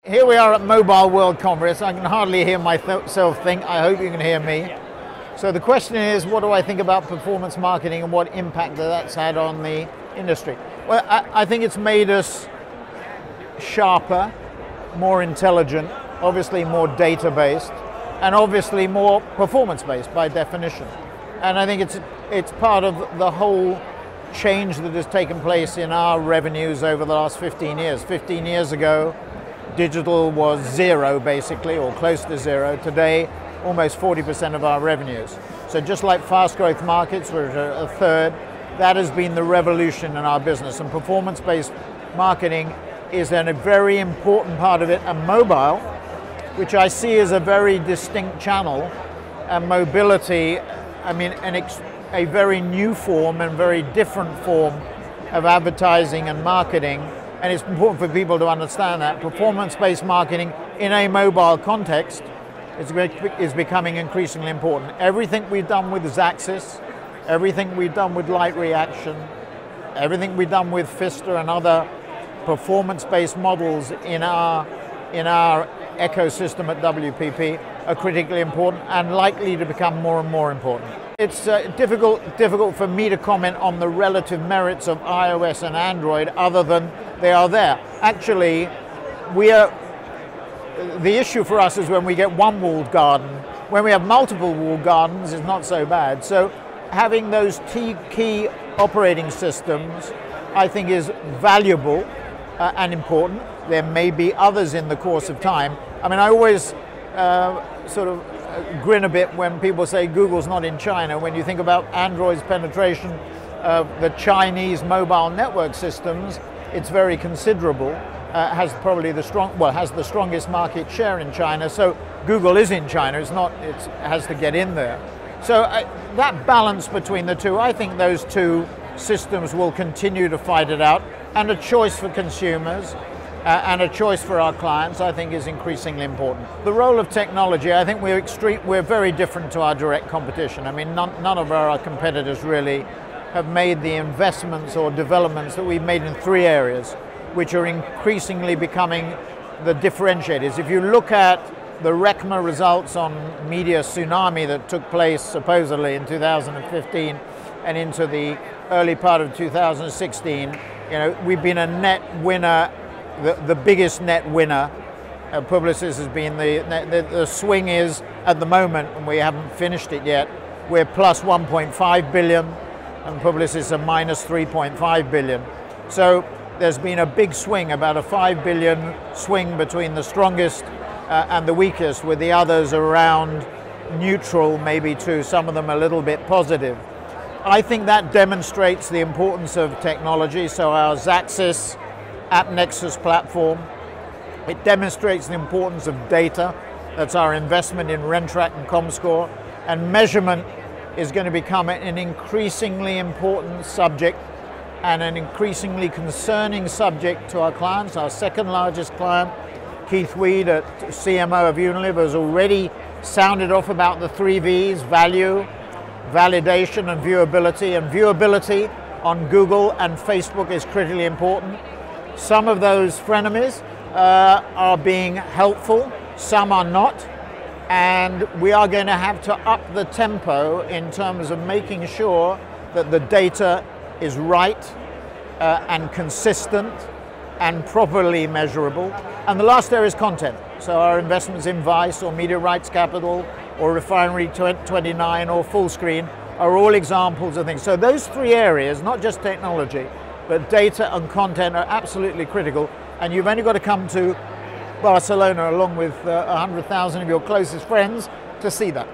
Here we are at Mobile World Congress. I can hardly hear myself think. I hope you can hear me. So the question is, what do I think about performance marketing and what impact that's had on the industry? Well, I think it's made us sharper, more intelligent, obviously more data-based, and obviously more performance-based by definition. And I think it's part of the whole change that has taken place in our revenues over the last 15 years. 15 years ago, digital was zero basically, or close to zero. Today, almost 40% of our revenues. So just like fast growth markets, which are a third, that has been the revolution in our business. And performance-based marketing is a very important part of it. And mobile, which I see as a very distinct channel, and mobility, I mean, a very new form and very different form of advertising and marketing. And it's important for people to understand that performance-based marketing in a mobile context is becoming increasingly important. Everything we've done with Xaxis, everything we've done with Light Reaction, everything we've done with Vista and other performance-based models in our ecosystem at WPP are critically important and likely to become more and more important. It's difficult for me to comment on the relative merits of iOS and Android other than they are there. Actually, the issue for us is when we get one walled garden. When we have multiple walled gardens, it's not so bad. So having those key operating systems, I think, is valuable and important. There may be others in the course of time. I mean, I always sort of grin a bit when people say Google's not in China. When you think about Android's penetration of the Chinese mobile network systems, it's very considerable. Has probably has the strongest market share in China. So Google is in China. It has to get in there. So that balance between the two, I think those two systems will continue to fight it out. And a choice for consumers and a choice for our clients, I think, is increasingly important. The role of technology, I think we're very different to our direct competition. I mean, none of our competitors really have made the investments or developments that we've made in three areas, which are increasingly becoming the differentiators. If you look at the RECMA results on media tsunami that took place supposedly in 2015 and into the early part of 2016, we've been a net winner, the biggest net winner. Publicis has been the swing is at the moment, and we haven't finished it yet, we're plus 1.5 billion and Publicis are minus 3.5 billion. So there's been a big swing, about a 5 billion swing between the strongest and the weakest, with the others around neutral, maybe to some of them a little bit positive. I think that demonstrates the importance of technology. So our Xaxis App Nexus platform, it demonstrates the importance of data. That's our investment in Rentrack and Comscore. And measurement is going to become an increasingly important subject and an increasingly concerning subject to our clients. Our second largest client, Keith Weed, CMO of Unilever, has already sounded off about the 3 V's, value, validation, and viewability. And viewability on Google and Facebook is critically important. Some of those frenemies are being helpful, some are not. And we are going to have to up the tempo in terms of making sure that the data is right and consistent and properly measurable. And the last area is content. So our investments in Vice or Media Rights Capital or Refinery 29 or Fullscreen are all examples of things. So those three areas, not just technology, but data and content, are absolutely critical. And you've only got to come to Barcelona along with 100,000 of your closest friends to see that.